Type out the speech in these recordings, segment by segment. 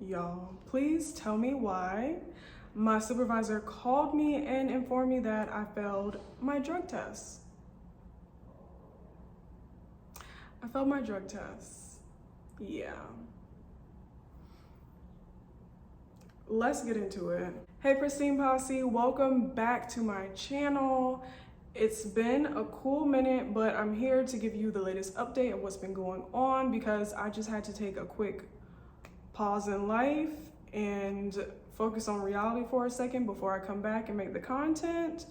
Y'all, please tell me why my supervisor called me and informed me that I failed my drug test. I failed my drug test. Yeah. Let's get into it. Hey Pristine Posse, welcome back to my channel. It's been a cool minute, but I'm here to give you the latest update of what's been going on because I just had to take a quick pause in life and focus on reality for a second before I come back and make the content.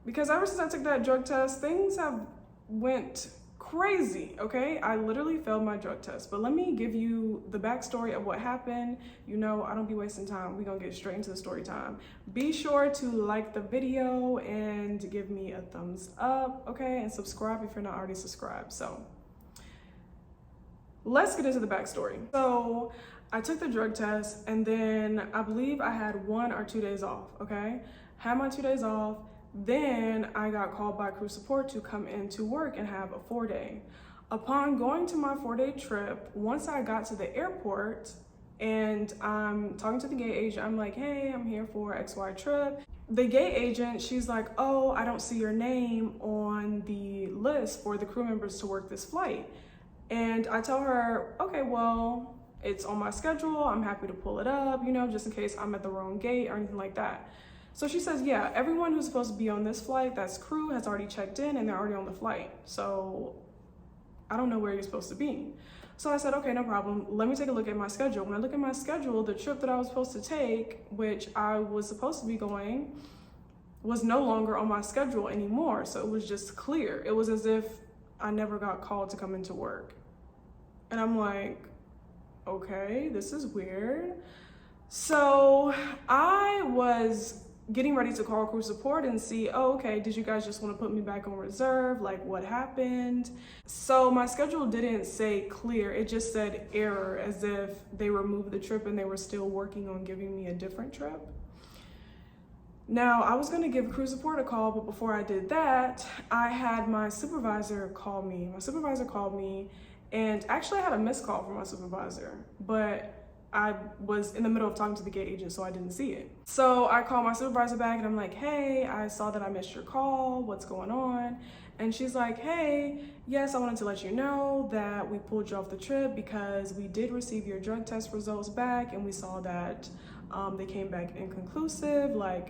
Because ever since I took that drug test, things have went crazy, okay? I literally failed my drug test, but let me give you the backstory of what happened. You know, I don't be wasting time. We're gonna get straight into the story time. Be sure to like the video and give me a thumbs up, okay? And subscribe if you're not already subscribed. So let's get into the backstory. So I took the drug test and then I believe I had 1 or 2 days off, okay? Had my 2 days off. Then I got called by crew support to come into work and have a 4-day. Upon going to my 4-day trip, once I got to the airport and I'm talking to the gate agent, I'm like, hey, I'm here for XY trip. The gate agent, she's like, oh, I don't see your name on the list for the crew members to work this flight. And I tell her, okay, well, it's on my schedule. I'm happy to pull it up, you know, just in case I'm at the wrong gate or anything like that. So she says, yeah, everyone who's supposed to be on this flight, that's crew, has already checked in and they're already on the flight. So I don't know where you're supposed to be. So I said, okay, no problem. Let me take a look at my schedule. When I look at my schedule, the trip that I was supposed to take, which I was supposed to be going, was no longer on my schedule anymore. So it was just clear. It was as if I never got called to come into work. And I'm like, okay, this is weird. So I was getting ready to call crew support and see, oh, okay, did you guys just want to put me back on reserve? Like, what happened? So my schedule didn't say clear, it just said error, as if they removed the trip and they were still working on giving me a different trip. Now, I was gonna give crew support a call, but before I did that, I had my supervisor call me. My supervisor called me, and actually I had a missed call from my supervisor, but I was in the middle of talking to the gate agent, so I didn't see it. So I called my supervisor back and I'm like, hey, I saw that I missed your call. What's going on? And she's like, hey, yes, I wanted to let you know that we pulled you off the trip because we did receive your drug test results back and we saw that they came back inconclusive, like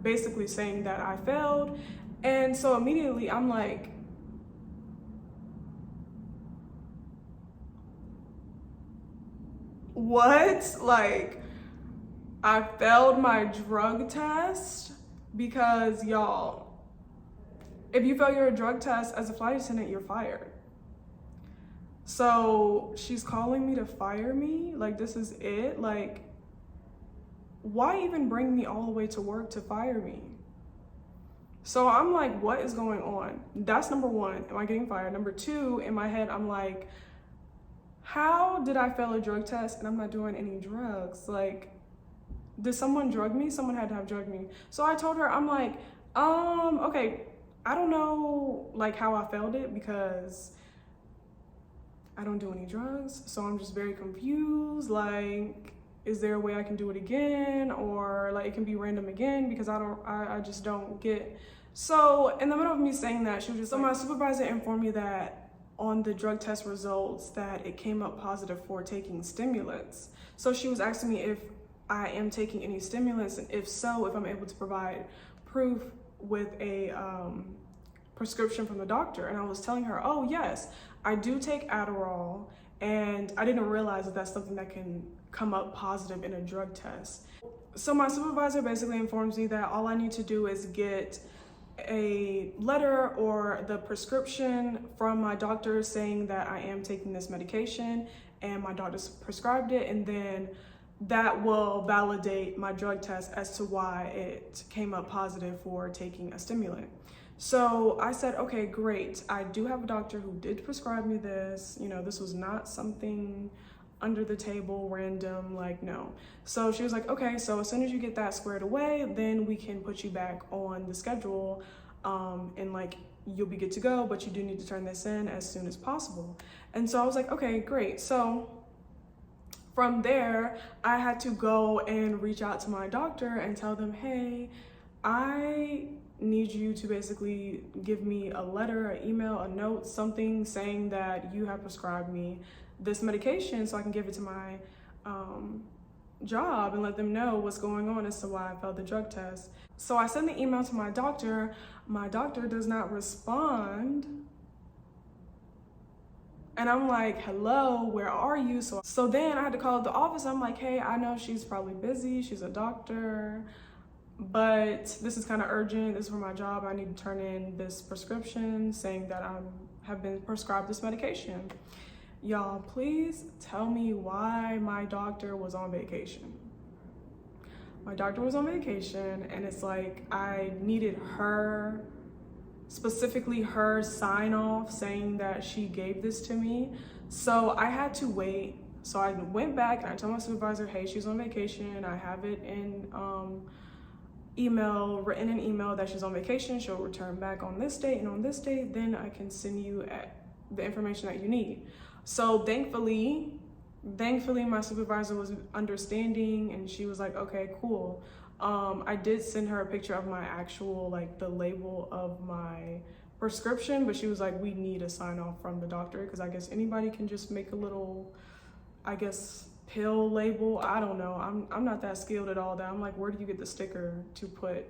basically saying that I failed. And so immediately I'm like, what? Like, I failed my drug test? Because y'all, if you fail your drug test as a flight attendant, you're fired. So she's calling me to fire me? Like, this is it? Like, why even bring me all the way to work to fire me? So I'm like, what is going on? That's number one, am I getting fired? Number two, in my head, I'm like, how did I fail a drug test and I'm not doing any drugs? Like, did someone drug me? Someone had to have drugged me. So I told her, I'm like, okay, I don't know like how I failed it because I don't do any drugs. So I'm just very confused. Like, is there a way I can do it again? Or like it can be random again because I just don't get. So in the middle of me saying that, she was just, so my supervisor informed me that on the drug test results that it came up positive for taking stimulants. So she was asking me if I am taking any stimulants, and if so, if I'm able to provide proof with a prescription from the doctor. And I was telling her, oh yes, I do take Adderall, and I didn't realize that that's something that can come up positive in a drug test. So my supervisor basically informs me that all I need to do is get a letter or the prescription from my doctor saying that I am taking this medication and my doctor's prescribed it, and then that will validate my drug test as to why it came up positive for taking a stimulant. So I said, okay, great. I do have a doctor who did prescribe me this. You know, this was not something under the table, random, like, no. So she was like, okay, so as soon as you get that squared away, then we can put you back on the schedule, and like you'll be good to go, but you do need to turn this in as soon as possible. And so I was like, okay, great. So From there, I had to go and reach out to my doctor and tell them, hey, I need you to basically give me a letter, an email, a note, something saying that you have prescribed me this medication so I can give it to my job and let them know what's going on as to why I failed the drug test. So I send the email to my doctor. My doctor does not respond. And I'm like, hello, where are you? So then I had to call up the office. I'm like, hey, I know she's probably busy. She's a doctor, but this is kind of urgent. This is for my job. I need to turn in this prescription saying that I have been prescribed this medication. Y'all, please tell me why my doctor was on vacation. My doctor was on vacation, and it's like I needed her, specifically her sign off saying that she gave this to me. So I had to wait. So I went back and I told my supervisor, hey, she's on vacation. I have it in written in email that she's on vacation. She'll return back on this date, and on this date, then I can send you the information that you need. So thankfully my supervisor was understanding, and she was like, okay, cool. I did send her a picture of my actual, like the label of my prescription, but she was like, we need a sign off from the doctor, because I guess anybody can just make a little, I guess, pill label. I don't know. I'm not that skilled at all that. I'm like, where do you get the sticker to put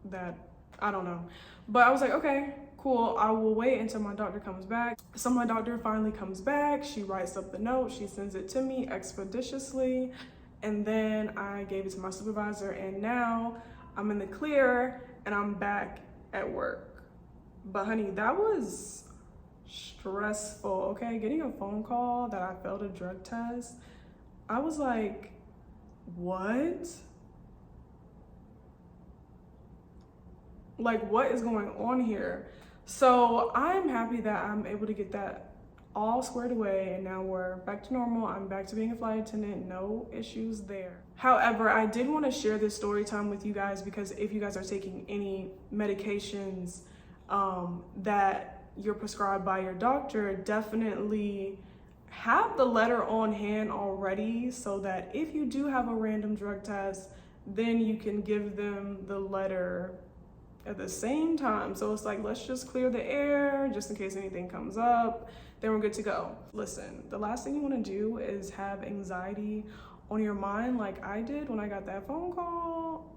that? I don't know. But I was like, okay, cool. I will wait until my doctor comes back. So my doctor finally comes back. She writes up the note. She sends it to me expeditiously. And then I gave it to my supervisor, and now I'm in the clear and I'm back at work. But honey, that was stressful, okay? Getting a phone call that I failed a drug test, I was like, what? Like, what is going on here? So I'm happy that I'm able to get that all squared away, and now we're back to normal. I'm back to being a flight attendant, no issues there. However, I did want to share this story time with you guys, because if you guys are taking any medications that you're prescribed by your doctor, definitely have the letter on hand already, so that if you do have a random drug test, then you can give them the letter at the same time. So it's like, let's just clear the air just in case anything comes up, then we're good to go. Listen, the last thing you want to do is have anxiety on your mind like I did when I got that phone call,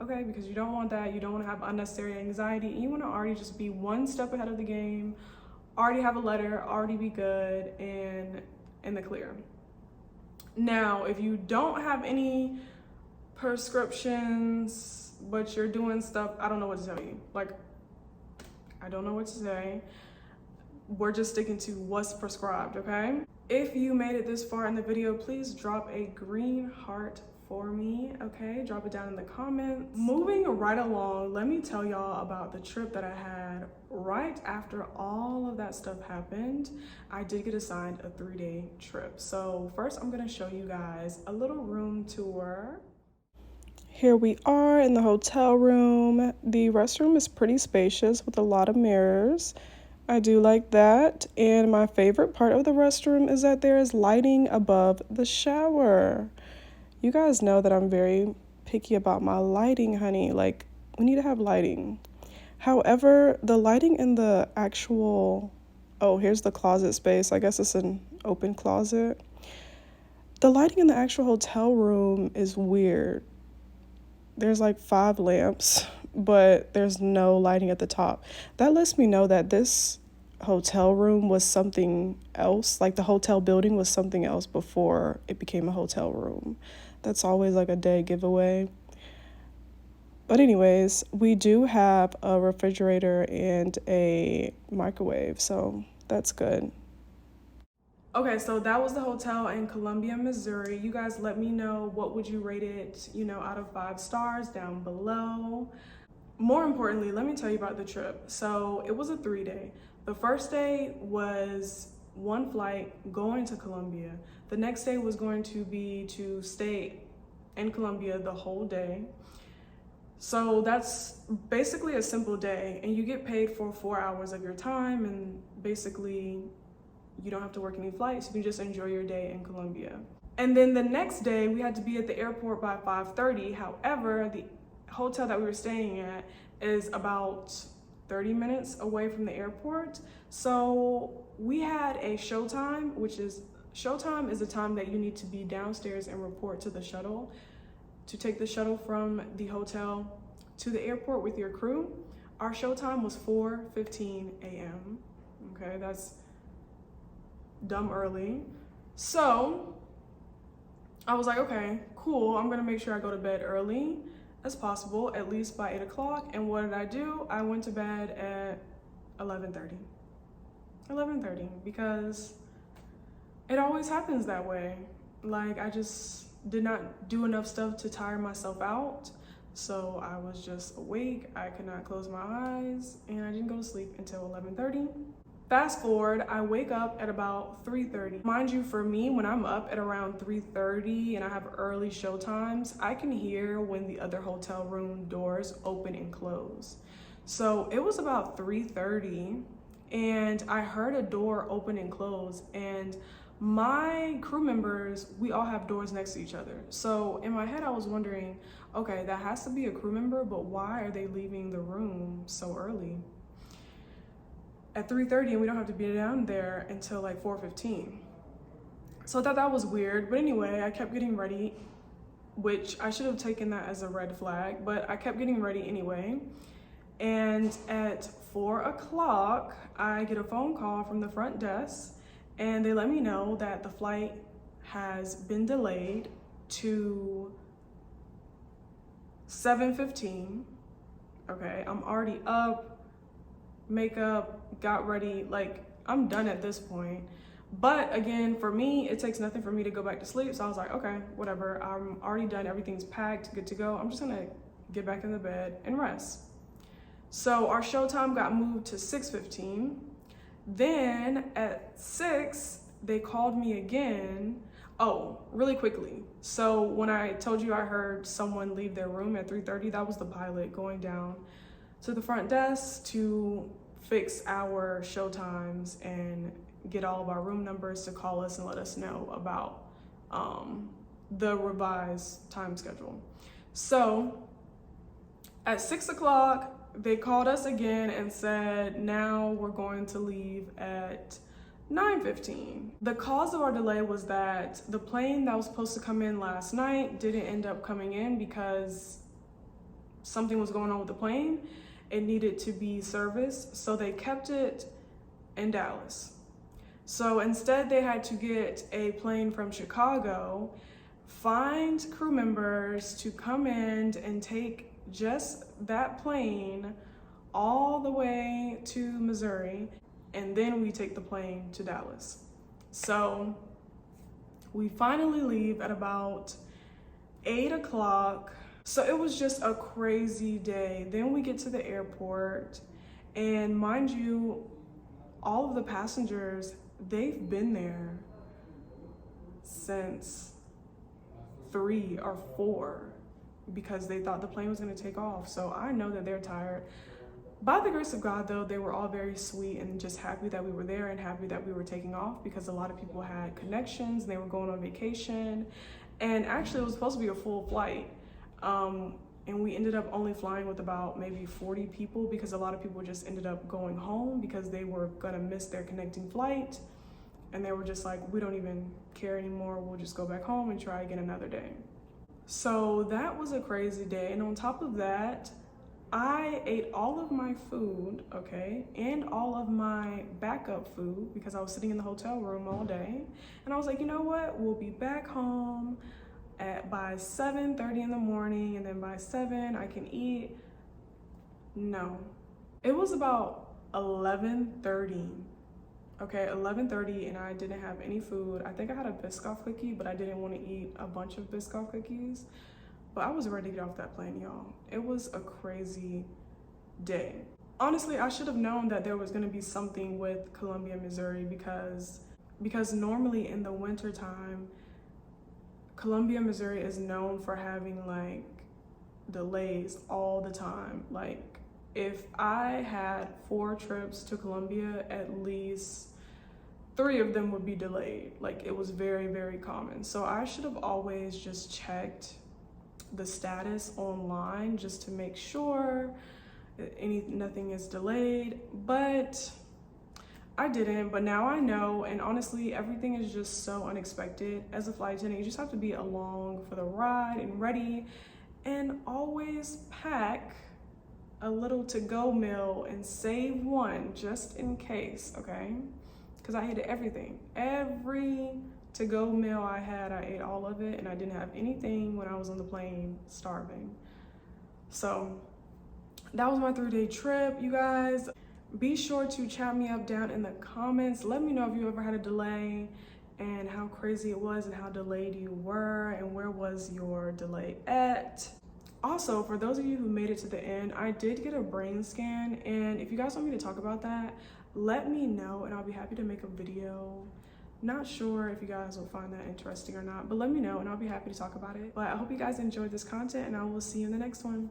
okay? Because you don't want that. You don't want to have unnecessary anxiety. You want to already just be one step ahead of the game, already have a letter, already be good and in the clear. Now, if you don't have any prescriptions, but you're doing stuff, I don't know what to tell you. Like, I don't know what to say. We're just sticking to what's prescribed, okay? If you made it this far in the video, please drop a green heart for me, okay? Drop it down in the comments. Moving right along, let me tell y'all about the trip that I had right after all of that stuff happened. I did get assigned a 3-day trip. So first, I'm gonna show you guys a little room tour. Here we are in the hotel room. The restroom is pretty spacious with a lot of mirrors. I do like that. And my favorite part of the restroom is that there is lighting above the shower. You guys know that I'm very picky about my lighting, honey. Like, we need to have lighting. However, the lighting in the actual, oh, here's the closet space. I guess it's an open closet. The lighting in the actual hotel room is weird. There's like 5 lamps, but there's no lighting at the top. That lets me know that this hotel room was something else. Like, the hotel building was something else before it became a hotel room. That's always like a dead giveaway. But anyways, we do have a refrigerator and a microwave, so that's good. Okay, so that was the hotel in Columbia, Missouri. You guys let me know, what would you rate it, out of 5 stars down below. More importantly, let me tell you about the trip. So it was a 3-day. The first day was one flight going to Columbia. The next day was going to be to stay in Columbia the whole day. So that's basically a simple day, and you get paid for 4 hours of your time, and basically you don't have to work any flights. You can just enjoy your day in Columbia. And then the next day we had to be at the airport by 5:30. However, the hotel that we were staying at is about 30 minutes away from the airport. So we had a showtime, showtime is the time that you need to be downstairs and report to the shuttle to take the shuttle from the hotel to the airport with your crew. Our showtime was 4:15 a.m. Okay, that's dumb early. So I was like, okay, cool. I'm gonna make sure I go to bed early as possible, at least by 8 o'clock. And what did I do? I went to bed at 11:30. 11:30, because it always happens that way. Like, I just did not do enough stuff to tire myself out. So I was just awake, I could not close my eyes, and I didn't go to sleep until 11:30. Fast forward, I wake up at about 3:30. Mind you, for me, when I'm up at around 3:30 and I have early show times, I can hear when the other hotel room doors open and close. So it was about 3:30 and I heard a door open and close, and my crew members, we all have doors next to each other. So in my head, I was wondering, okay, that has to be a crew member, but why are they leaving the room so early? At 3:30, and we don't have to be down there until like 4:15. So I thought that was weird. But anyway, I kept getting ready, which I should have taken that as a red flag, but I kept getting ready anyway. And at 4 o'clock, I get a phone call from the front desk, and they let me know that the flight has been delayed to 7:15. Okay, I'm already up, makeup, got ready, like I'm done at this point. But again, for me, it takes nothing for me to go back to sleep. So I was like, okay, whatever, I'm already done, everything's packed, good to go. I'm just gonna get back in the bed and rest. So our showtime got moved to 6:15. Then at 6, they called me again. Oh, really quickly. So when I told you I heard someone leave their room at 3:30, that was the pilot going down to the front desk to fix our show times and get all of our room numbers to call us and let us know about the revised time schedule. So at 6 o'clock, they called us again and said, now we're going to leave at 9:15. The cause of our delay was that the plane that was supposed to come in last night didn't end up coming in because something was going on with the plane. It needed to be serviced, so they kept it in Dallas. So instead, they had to get a plane from Chicago, find crew members to come in and take just that plane all the way to Missouri, and then we take the plane to Dallas. So we finally leave at about 8 o'clock. So it was just a crazy day. Then we get to the airport, and mind you, all of the passengers, they've been there since 3 or 4 because they thought the plane was gonna take off. So I know that they're tired. By the grace of God, though, they were all very sweet and just happy that we were there and happy that we were taking off, because a lot of people had connections and they were going on vacation. And actually, it was supposed to be a full flight. And we ended up only flying with about maybe 40 people because a lot of people just ended up going home because they were gonna miss their connecting flight. And they were just like, we don't even care anymore. We'll just go back home and try again another day. So that was a crazy day. And on top of that, I ate all of my food, okay, and all of my backup food because I was sitting in the hotel room all day. And I was like, you know what? We'll be back home by 7:30 in the morning, and then by 7 I can eat. No, it was about 11:30. Okay, 11:30, and I didn't have any food. I think I had a Biscoff cookie, but I didn't want to eat a bunch of Biscoff cookies. But I was ready to get off that plane, y'all. It was a crazy day. Honestly, I should have known that there was going to be something with Columbia, Missouri, because normally in the winter time, Columbia, Missouri is known for having like delays all the time. Like, if I had 4 trips to Columbia, at least 3 of them would be delayed. Like, it was very, very common. So I should have always just checked the status online just to make sure nothing is delayed, but I didn't. But now I know, and honestly, everything is just so unexpected. As a flight attendant, you just have to be along for the ride and ready, and always pack a little to-go meal and save one just in case, okay? Because I ate everything. Every to-go meal I had, I ate all of it, and I didn't have anything when I was on the plane starving. So that was my 3-day trip, you guys. Be sure to chat me up down in the comments. Let me know if you ever had a delay and how crazy it was and how delayed you were and where was your delay at. Also, for those of you who made it to the end, I did get a brain scan, and if you guys want me to talk about that, let me know and I'll be happy to make a video. Not sure if you guys will find that interesting or not, but let me know and I'll be happy to talk about it. But I hope you guys enjoyed this content, and I will see you in the next one.